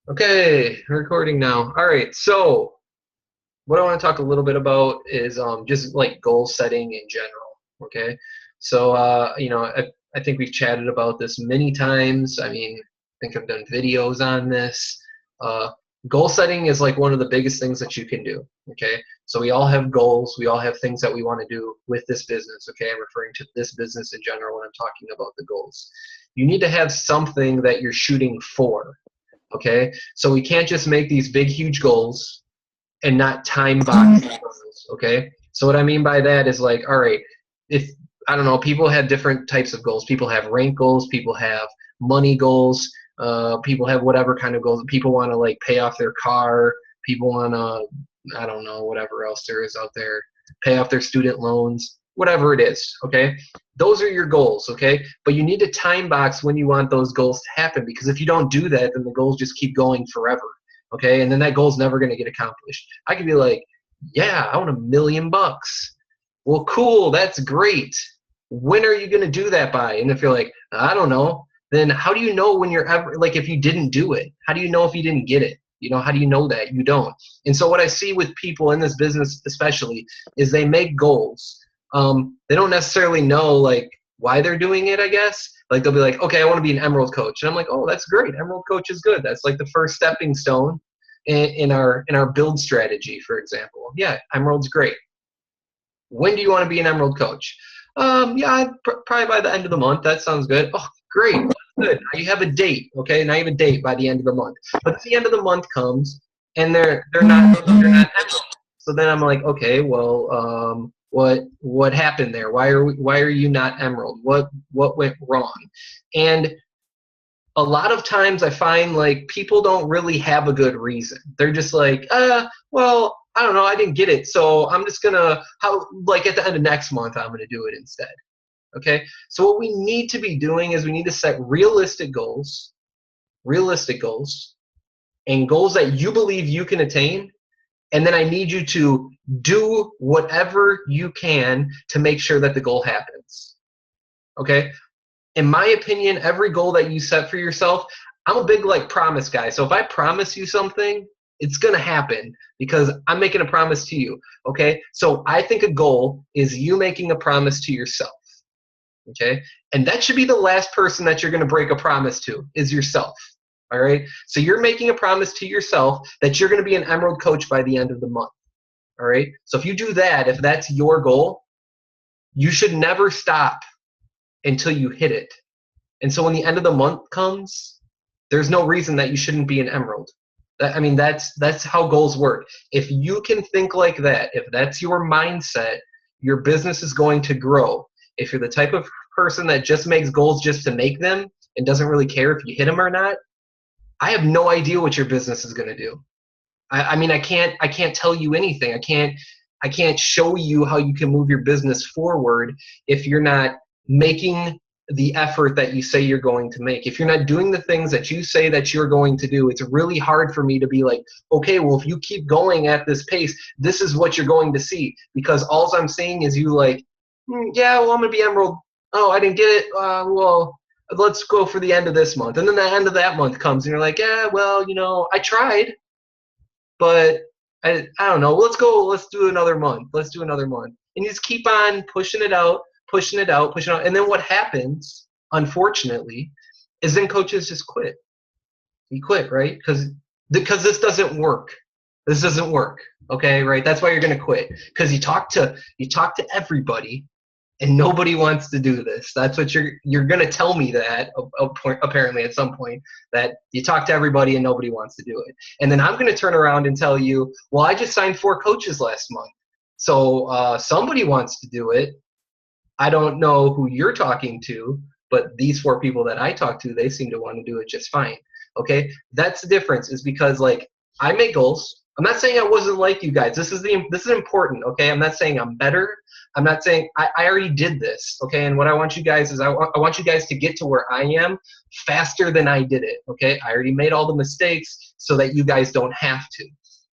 Okay, recording now. All right, so what I want to talk a little bit about is just like goal setting in general. Okay, so I think we've chatted about this many times. I mean, I think I've done videos on this. Uh, Goal setting is like one of the biggest things that you can do. Okay, so we all have goals. We all have things that we want to do with this business. Okay, I'm referring to this business in general when I'm talking about the goals. You need to have something that you're shooting for. Okay, so we can't just make these big, huge goals and not time box goals. Okay, so what I mean by that is like, all right, if I don't know, people have different types of goals. People have rank goals. People have money goals. People have whatever kind of goals. People want to like pay off their car. People want to, I don't know, whatever else there is out there, pay off their student loans, whatever it is. Okay, those are your goals. Okay, but you need to time box when you want those goals to happen, because if you don't do that, then the goals just keep going forever. Okay, and then that goal is never going to get accomplished. I could be like, yeah, I want $1,000,000. Well, cool, that's great. When are you going to do that by? And if you're like, I don't know, then how do you know when you're ever, like, if you didn't do it? How do you know if you didn't get it? You know, how do you know that? You don't. And so what I see with people in this business especially is they make goals. They don't necessarily know like why they're doing it, I guess. Like they'll be like, okay, I want to be an Emerald coach. And I'm like, oh, that's great. Emerald coach is good. That's like the first stepping stone in our build strategy, for example. Yeah, Emerald's great. When do you want to be an Emerald coach? Yeah, probably by the end of the month. That sounds good. Oh, great. Good. Now you have a date. Okay, now you have a date by the end of the month. But the end of the month comes, and they're not Emerald. So then I'm like, okay, well, what happened there? Why are you not Emerald? What went wrong? And a lot of times I find like people don't really have a good reason. They're just like, well, I don't know, I didn't get it, so I'm just gonna how like at the end of next month I'm gonna do it instead. Okay? So what we need to be doing is we need to set realistic goals, and goals that you believe you can attain, and then I need you to do whatever you can to make sure that the goal happens. Okay? In my opinion, every goal that you set for yourself, I'm a big like promise guy. So if I promise you something, it's gonna happen because I'm making a promise to you. Okay. So I think a goal is you making a promise to yourself. Okay. And that should be the last person that you're gonna break a promise to is yourself. All right. So you're making a promise to yourself that you're gonna be an Emerald coach by the end of the month. All right. So if you do that, if that's your goal, you should never stop until you hit it. And so when the end of the month comes, there's no reason that you shouldn't be an Emerald. I mean, that's how goals work. If you can think like that, if that's your mindset, your business is going to grow. If you're the type of person that just makes goals just to make them and doesn't really care if you hit them or not, I have no idea what your business is going to do. I mean, I can't tell you anything. I can't show you how you can move your business forward if you're not making the effort that you say you're going to make. If you're not doing the things that you say that you're going to do, it's really hard for me to be like, okay, well, if you keep going at this pace, this is what you're going to see. Because all I'm saying is you like, yeah, well, I'm going to be Emerald. Oh, I didn't get it. Well, let's go for the end of this month. And then the end of that month comes and you're like, yeah, well, I tried, but I don't know. Let's go. Let's do another month. Let's do another month. And you just keep on pushing it out, pushing it out, pushing it out. And then what happens, unfortunately, is then coaches just quit. You quit, right? Because this doesn't work. This doesn't work. Okay, right? That's why you're gonna quit. Because you talk to everybody, and nobody wants to do this. That's what you're gonna tell me that apparently at some point, that you talk to everybody and nobody wants to do it. And then I'm gonna turn around and tell you, well, I just signed 4 coaches last month, so somebody wants to do it. I don't know who you're talking to, but these 4 people that I talk to, they seem to want to do it just fine. Okay, that's the difference. Is because like I make goals. I'm not saying I wasn't like you guys. This is important. Okay, I'm not saying I'm better. I'm not saying I already did this. Okay, and what I want you guys is I want you guys to get to where I am faster than I did it. Okay, I already made all the mistakes so that you guys don't have to.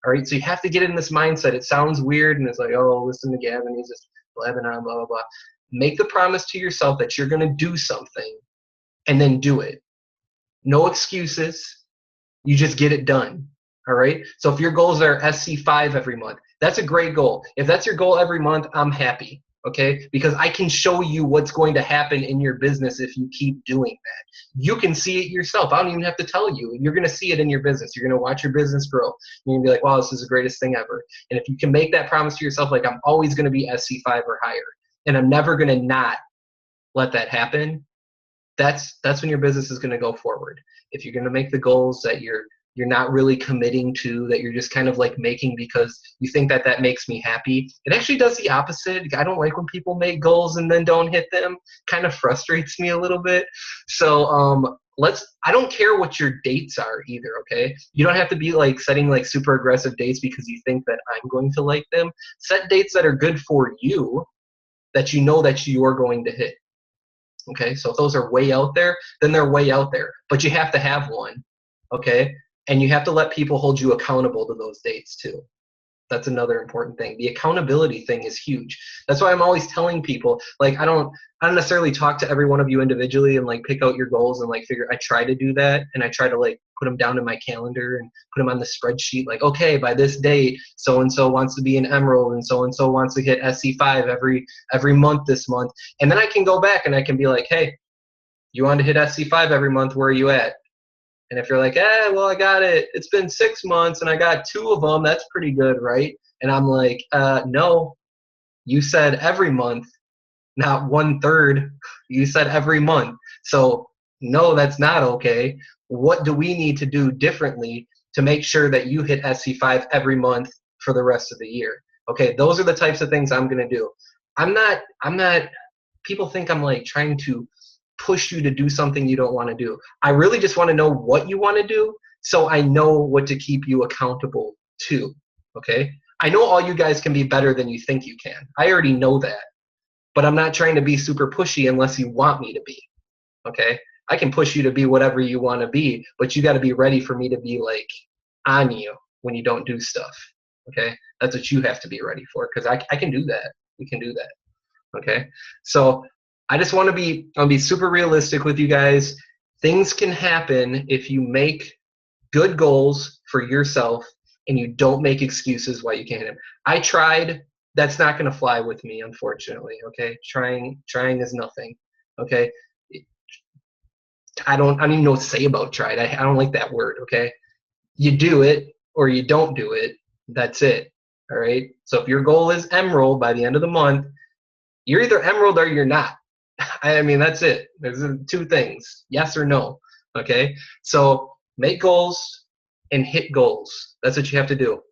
All right, so you have to get in this mindset. It sounds weird and it's like, oh, listen to Gavin, he's just blabbing on, blah blah blah. Make the promise to yourself that you're going to do something and then do it. No excuses. You just get it done. All right. So if your goals are SC5 every month, that's a great goal. If that's your goal every month, I'm happy. Okay. Because I can show you what's going to happen in your business if you keep doing that. You can see it yourself. I don't even have to tell you. You're going to see it in your business. You're going to watch your business grow. You're going to be like, wow, this is the greatest thing ever. And if you can make that promise to yourself, like, I'm always going to be SC5 or higher, and I'm never going to not let that happen, that's when your business is going to go forward. If you're going to make the goals that you're not really committing to, that you're just kind of like making because you think that that makes me happy, it actually does the opposite. I don't like when people make goals and then don't hit them. Kind of frustrates me a little bit. So I don't care what your dates are either, okay? You don't have to be like setting like super aggressive dates because you think that I'm going to like them. Set dates that are good for you, that you know that you're going to hit. Okay, so if those are way out there, then they're way out there. But you have to have one, okay? And you have to let people hold you accountable to those dates too. That's another important thing. The accountability thing is huge. That's why I'm always telling people, like, I don't necessarily talk to every one of you individually and like pick out your goals and like figure. I try to do that, and I try to like put them down in my calendar and put them on the spreadsheet. Like, okay, by this date, so and so wants to be an emerald, and so wants to hit SC5 every month this month, and then I can go back and I can be like, hey, you want to hit SC5 every month? Where are you at? And if you're like, well, I got it. It's been 6 months and I got 2 of them. That's pretty good, right? And I'm like, no, you said every month, not 1/3. You said every month. So no, that's not okay. What do we need to do differently to make sure that you hit SC5 every month for the rest of the year? Okay, those are the types of things I'm going to do. I'm not, people think I'm like trying to push you to do something you don't want to do. I really just want to know what you want to do so I know what to keep you accountable to, okay? I know all you guys can be better than you think you can. I already know that. But I'm not trying to be super pushy unless you want me to be, okay? I can push you to be whatever you want to be, but you got to be ready for me to be like on you when you don't do stuff, okay? That's what you have to be ready for, because I can do that. We can do that, okay? So I just want to be super realistic with you guys. Things can happen if you make good goals for yourself and you don't make excuses why you can't hit them. I tried. That's not going to fly with me, unfortunately. Okay, trying is nothing. Okay, I don't even know what to say about tried. I don't like that word. Okay, you do it or you don't do it. That's it. All right. So if your goal is emerald by the end of the month, you're either emerald or you're not. I mean, that's it. There's 2 things, yes or no. Okay, so make goals and hit goals. That's what you have to do.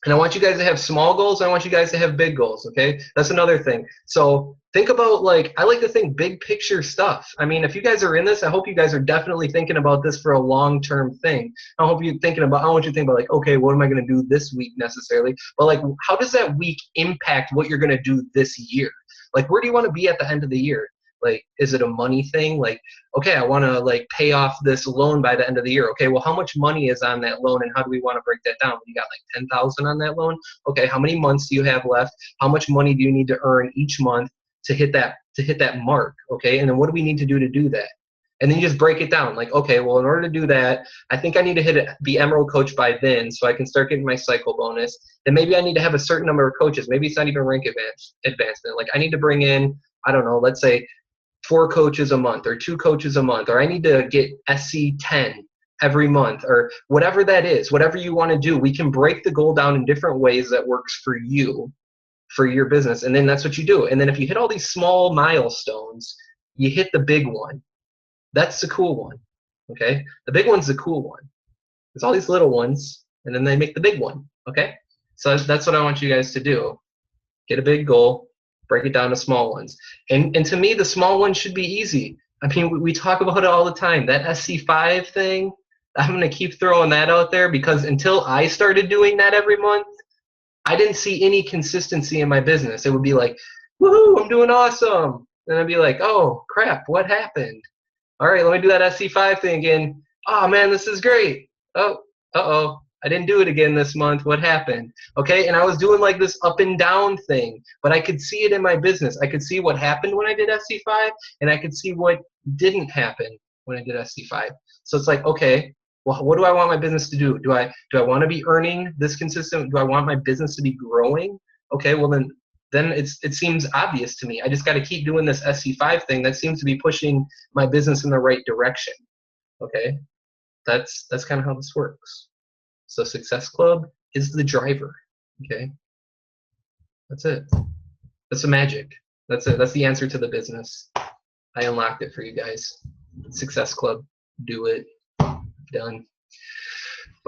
And I want you guys to have small goals. And I want you guys to have big goals. Okay, that's another thing. So think about, like, I like to think big picture stuff. I mean, if you guys are in this, I hope you guys are definitely thinking about this for a long-term thing. I hope you're thinking about, I want you to think about, like, okay, what am I going to do this week necessarily? But like, how does that week impact what you're going to do this year? Like, where do you want to be at the end of the year? Like, is it a money thing? Like, okay, I want to like pay off this loan by the end of the year. Okay, well, how much money is on that loan, and how do we want to break that down? You got like 10,000 on that loan. Okay, how many months do you have left? How much money do you need to earn each month to hit that mark? Okay, and then what do we need to do that? And then you just break it down. Like, okay, well, in order to do that, I think I need to be Emerald Coach by then, so I can start getting my cycle bonus. Then maybe I need to have a certain number of coaches. Maybe it's not even rank advancement. Like, I need to bring in, I don't know, let's say 4 coaches a month or 2 coaches a month, or I need to get SC10 every month, or whatever that is, whatever you want to do. We can break the goal down in different ways that works for you, for your business, and then that's what you do. And then if you hit all these small milestones, you hit the big one. That's the cool one, okay? The big one's the cool one. There's all these little ones, and then they make the big one, okay? So that's what I want you guys to do. Get a big goal, break it down to small ones. And to me, the small ones should be easy. I mean, we talk about it all the time. That SC5 thing, I'm going to keep throwing that out there, because until I started doing that every month, I didn't see any consistency in my business. It would be like, woohoo, I'm doing awesome. Then I'd be like, oh, crap, what happened? All right, let me do that SC5 thing again. Oh, man, this is great. Oh, uh-oh. I didn't do it again this month. What happened? Okay, and I was doing like this up and down thing, but I could see it in my business. I could see what happened when I did SC5, and I could see what didn't happen when I did SC5. So it's like, okay, Well, what do I want my business to do? Do I want to be earning this consistent? Do I want my business to be growing? Okay, well then it seems obvious to me. I just got to keep doing this SC5 thing that seems to be pushing my business in the right direction. Okay, that's kind of how this works. So Success Club is the driver. Okay, that's it. That's the magic. That's it. That's the answer to the business. I unlocked it for you guys. Success Club. Do it. Done.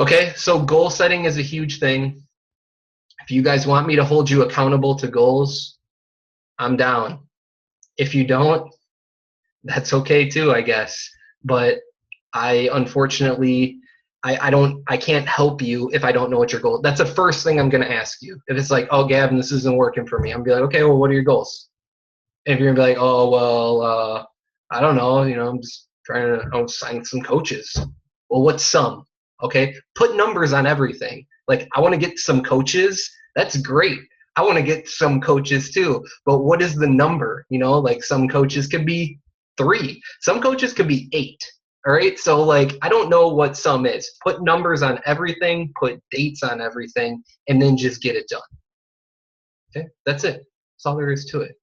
Okay, so goal setting is a huge thing. If you guys want me to hold you accountable to goals, I'm down. If you don't, that's okay too, I guess. But I unfortunately, I can't help you if I don't know what your goal. That's the first thing I'm going to ask you. If it's like, oh, Gavin, this isn't working for me, I'm gonna be like, okay, well, what are your goals? And if you're gonna be like, oh, well, I don't know, I'm just trying to sign some coaches. Well, what's some? Okay, put numbers on everything. Like, I want to get some coaches. That's great. I want to get some coaches too. But what is the number? Like some coaches could be 3. Some coaches could be 8. All right. So like, I don't know what some is. Put numbers on everything, put dates on everything, and then just get it done. Okay. That's it. That's all there is to it.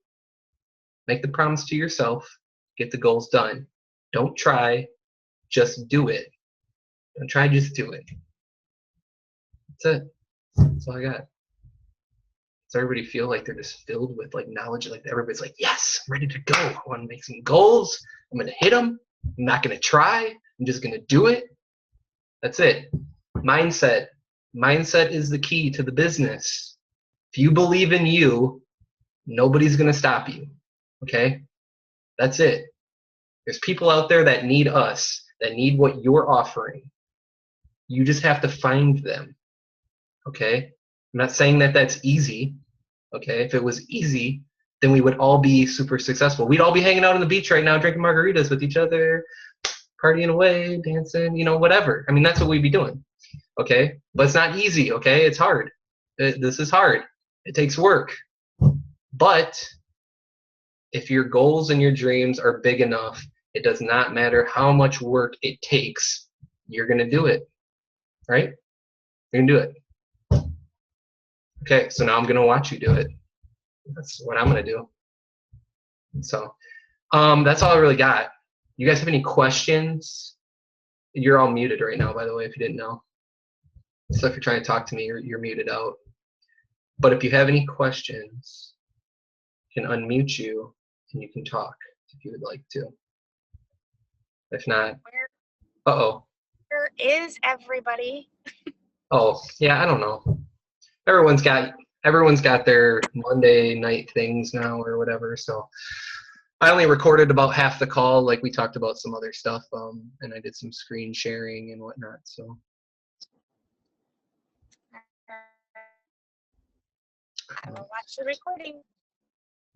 Make the promise to yourself, get the goals done. Don't try, just do it. Don't try, just do it. That's it. That's all I got. Does everybody feel like they're just filled with like knowledge? Like everybody's like, yes, I'm ready to go. I want to make some goals. I'm going to hit them. I'm not going to try. I'm just going to do it. That's it. Mindset. Mindset is the key to the business. If you believe in you, nobody's going to stop you. Okay? That's it. There's people out there that need us, that need what you're offering. You just have to find them. Okay? I'm not saying that that's easy. Okay? If it was easy, then we would all be super successful. We'd all be hanging out on the beach right now, drinking margaritas with each other, partying away, dancing, whatever. I mean, that's what we'd be doing. Okay? But it's not easy. Okay? It's hard. This is hard. It takes work. But if your goals and your dreams are big enough, it does not matter how much work it takes, you're going to do it. Right? You're going to do it. Okay, so now I'm going to watch you do it. That's what I'm going to do. So that's all I really got. You guys have any questions? You're all muted right now, by the way, if you didn't know. So if you're trying to talk to me, you're muted out. But if you have any questions, I can unmute you and you can talk if you would like to. If not, uh-oh. Where is everybody? Oh, yeah, I don't know. Everyone's got their Monday night things now or whatever, so I only recorded about half the call, like we talked about some other stuff, and I did some screen sharing and whatnot, so. I will watch the recording.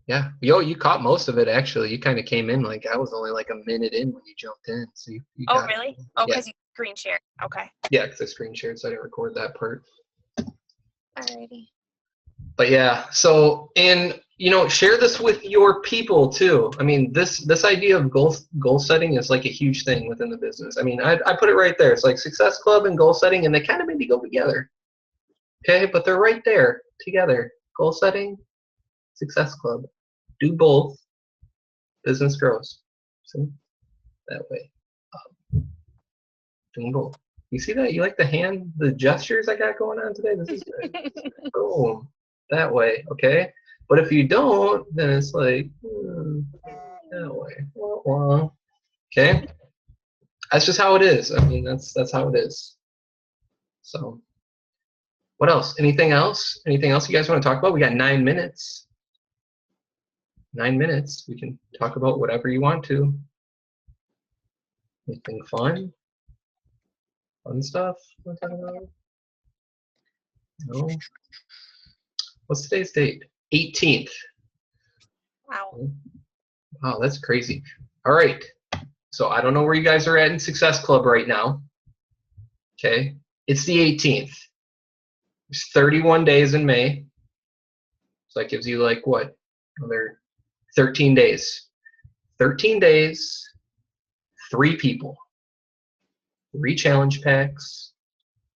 Yeah, you caught most of it, actually. You kind of came in like I was only like a minute in when you jumped in, so you oh, really? It. Oh, because you screen shared. Okay. Yeah, because I screen shared, so I didn't record that part. Alrighty. But yeah, so, and share this with your people too. I mean, this idea of goal setting is like a huge thing within the business. I mean, I put it right there. It's like Success Club and goal setting, and they kind of maybe go together. Okay, but they're right there together. Goal setting, Success Club. Do both. Business grows. See? That way. Doing both. You see that? You like the gestures I got going on today? This is good. Boom. That way, okay? But if you don't, then it's like, that way. Wah, wah. Okay? That's just how it is. I mean, that's how it is. So, what else? Anything else? Anything else you guys want to talk about? We got 9 minutes. 9 minutes. We can talk about whatever you want to. Anything fun? Fun stuff? Want to talk about? No. What's today's date? 18th. Wow. Wow, that's crazy. All right. So I don't know where you guys are at in Success Club right now. Okay. It's the 18th. There's 31 days in May. So that gives you like what? Another 13 days. 13 days, 3 people. 3 challenge packs,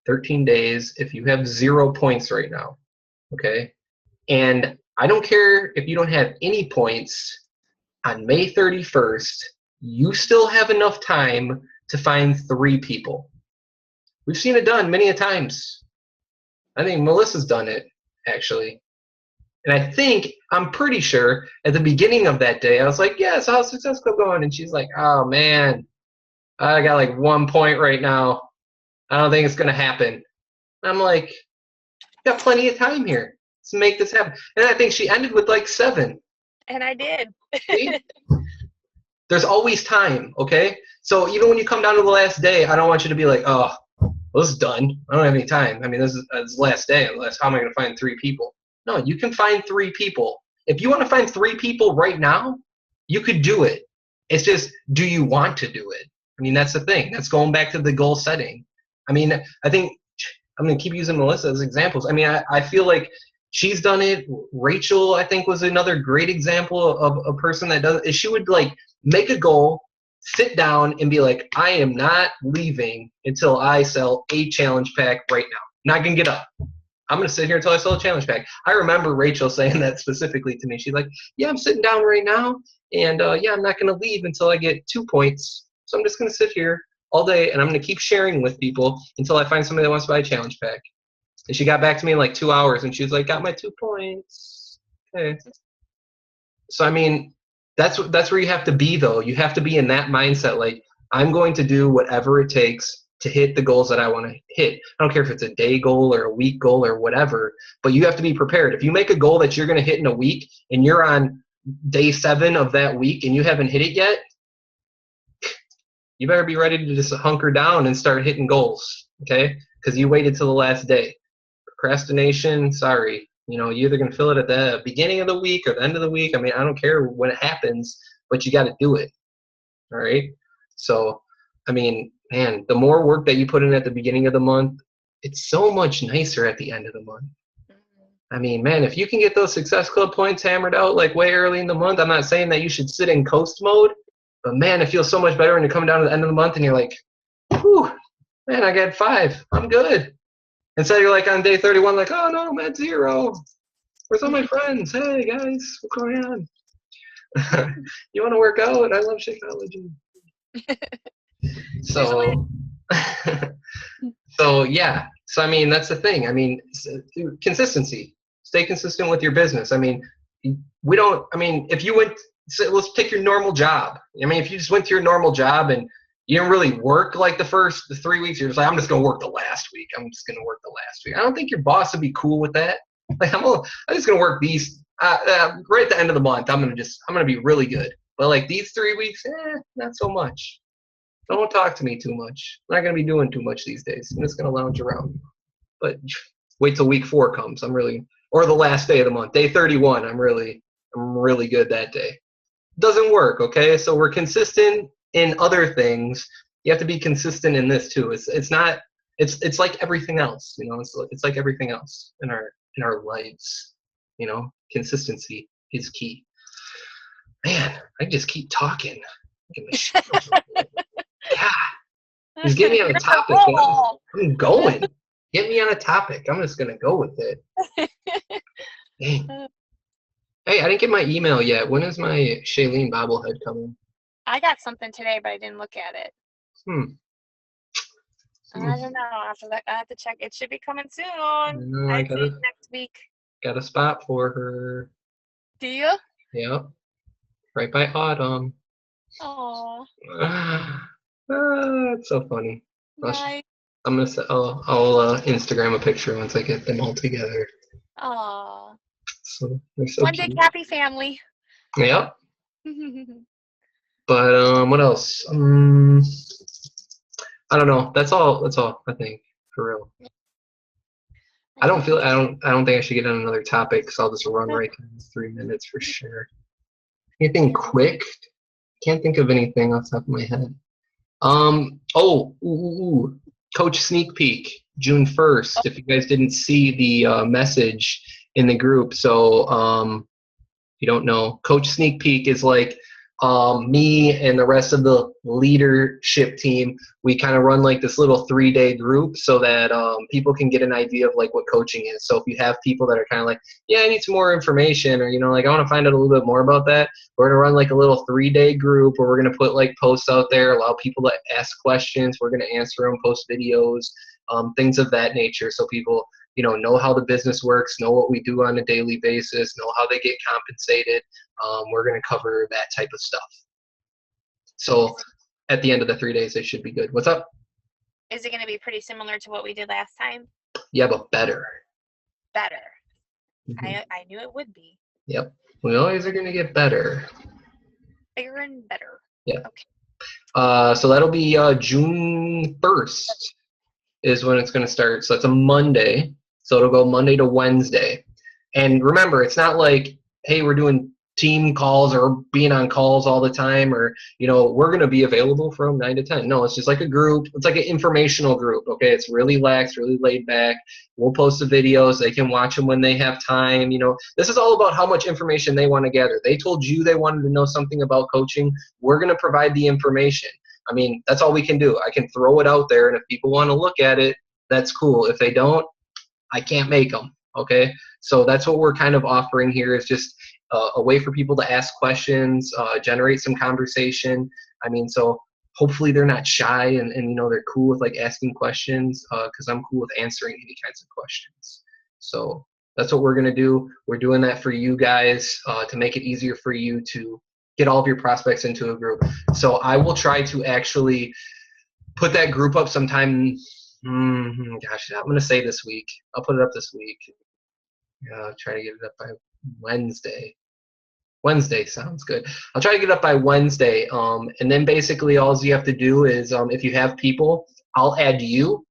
13 days, if you have 0 points right now, okay? And I don't care if you don't have any points, on May 31st, you still have enough time to find 3 people. We've seen it done many a times. I think Melissa's done it, actually. And I'm pretty sure, at the beginning of that day, I was like, yes, how's Success Club going? And she's like, oh, man, I got like 1 point right now. I don't think it's going to happen. And I'm like, got plenty of time here to make this happen. And I think she ended with like 7. And I did. See? There's always time, okay? So even when you come down to the last day, I don't want you to be like, oh, well, this is done. I don't have any time. I mean, this is the last day. How am I going to find 3 people? No, you can find 3 people. If you want to find 3 people right now, you could do it. It's just, do you want to do it? I mean, that's the thing. That's going back to the goal setting. I mean, I think I'm going to keep using Melissa as examples. I mean, I feel like she's done it. Rachel, I think, was another great example of a person that does it. She would, like, make a goal, sit down, and be like, I am not leaving until I sell a challenge pack right now. Not going to get up. I'm going to sit here until I sell a challenge pack. I remember Rachel saying that specifically to me. She's like, yeah, I'm sitting down right now, and yeah, I'm not going to leave until I get 2 points. So I'm just going to sit here all day, and I'm going to keep sharing with people until I find somebody that wants to buy a challenge pack. And she got back to me in like 2 hours, and she was like, got my 2 points. Okay. So, I mean, that's where you have to be, though. You have to be in that mindset, like, I'm going to do whatever it takes to hit the goals that I want to hit. I don't care if it's a day goal or a week goal or whatever, but you have to be prepared. If you make a goal that you're going to hit in a week and you're on day 7 of that week and you haven't hit it yet, you better be ready to just hunker down and start hitting goals, okay? Because you waited till the last day. Procrastination, sorry. You know, you're either going to fill it at the beginning of the week or the end of the week. I mean, I don't care when it happens, but you got to do it, all right? So, I mean, man, the more work that you put in at the beginning of the month, it's so much nicer at the end of the month. I mean, man, if you can get those Success Club points hammered out like way early in the month, I'm not saying that you should sit in coast mode, but man, it feels so much better when you're coming down to the end of the month and you're like, whew, man, I got 5. I'm good. Instead you're like on day 31, like, oh no, I'm at 0. Where's all my friends? Hey guys, what's going on? You want to work out? I love Shakeology. So, so yeah. So I mean, that's the thing. I mean, consistency. Stay consistent with your business. I mean, we don't. I mean, if you went, so let's take your normal job. I mean, if you just went to your normal job and you didn't really work like the 3 weeks, you're just like, I'm just gonna work the last week. I'm just gonna work the last week. I don't think your boss would be cool with that. Like, I'm just gonna work these right at the end of the month. I'm gonna be really good. But like these 3 weeks, not so much. Don't talk to me too much. I'm not going to be doing too much these days. I'm just going to lounge around. But wait till week 4 comes. Or the last day of the month, day 31. I'm really good that day. Doesn't work, okay? So we're consistent in other things. You have to be consistent in this too. It's like everything else, you know. It's like everything else in our lives, you know. Consistency is key. Man, I just keep talking. God, just get me on a topic. I'm going. Get me on a topic. I'm just going to go with it. Dang. Hey, I didn't get my email yet. When is my Shailene bobblehead coming? I got something today, but I didn't look at it. I don't know. After that, I have to check. It should be coming soon. I got it next week. Got a spot for her. Do you? Yep. Right by Autumn. Oh. It's so funny. Nice. I'm gonna. I'll Instagram a picture once I get them all together. Aw. So they're so One cute. big happy family. Yep. But what else? I don't know. That's all. I think, for real. I don't think I should get on another topic because I'll just run right through 3 minutes for sure. Anything quick? Can't think of anything off the top of my head. Coach Sneak Peek, June 1st. If you guys didn't see the message in the group, so you don't know, Coach Sneak Peek is like me and the rest of the leadership team, we kind of run like this little 3-day group so that people can get an idea of like what coaching is. So if you have people that are kind of like, yeah, I need some more information, or, you know, like I want to find out a little bit more about that, we're going to run like a little 3-day group where we're going to put like posts out there, allow people to ask questions. We're going to answer them, post videos, things of that nature, so people, you know how the business works, know what we do on a daily basis, know how they get compensated. We're going to cover that type of stuff. So at the end of the 3 days, they should be good. What's up? Is it going to be pretty similar to what we did last time? Yeah, but better. Better. Mm-hmm. I knew it would be. Yep. We always are going to get better. Bigger and better. Yeah. Okay. So that'll be June 1st is when it's going to start. So it's a Monday. So it'll go Monday to Wednesday. And remember, it's not like, hey, we're doing team calls or being on calls all the time, or, you know, we're going to be available from 9 to 10. No, it's just like a group. It's like an informational group. Okay. It's really lax, really laid back. We'll post the videos. They can watch them when they have time. You know, this is all about how much information they want to gather. They told you they wanted to know something about coaching. We're going to provide the information. I mean, that's all we can do. I can throw it out there, and if people want to look at it, that's cool. If they don't, I can't make them. Okay. So that's what we're kind of offering here, is just a way for people to ask questions, generate some conversation. I mean, so hopefully they're not shy, and you know, they're cool with like asking questions, because I'm cool with answering any kinds of questions. So that's what we're going to do. We're doing that for you guys, to make it easier for you to get all of your prospects into a group. So I will try to actually put that group up sometime. Gosh, I'm going to say this week. I'll put it up this week. I'll try to get it up by Wednesday. Wednesday sounds good. I'll try to get it up by Wednesday. And then basically all you have to do is, if you have people, I'll add you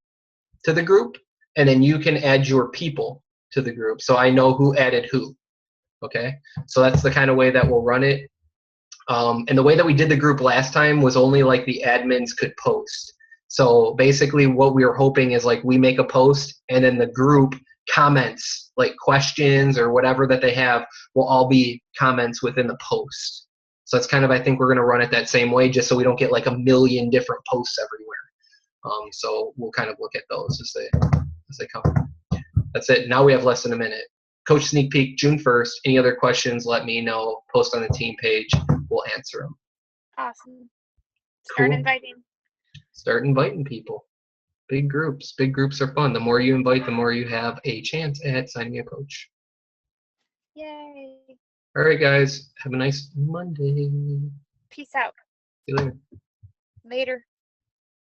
to the group, and then you can add your people to the group, so I know who added who. Okay? So that's the kind of way that we'll run it. And the way that we did the group last time was only like the admins could post. So basically what we were hoping is like we make a post, and then the group comments, like questions or whatever that they have, will all be comments within the post. So that's kind of, I think we're going to run it that same way, just so we don't get like a million different posts everywhere. So we'll kind of look at those as they come. That's it. Now we have less than a minute. Coach Sneak Peek, June 1st. Any other questions, let me know. Post on the team page. We'll answer them. Awesome. Start inviting. Start inviting people. Big groups. Big groups are fun. The more you invite, the more you have a chance at signing a coach. Yay. All right, guys. Have a nice Monday. Peace out. See you later. Later.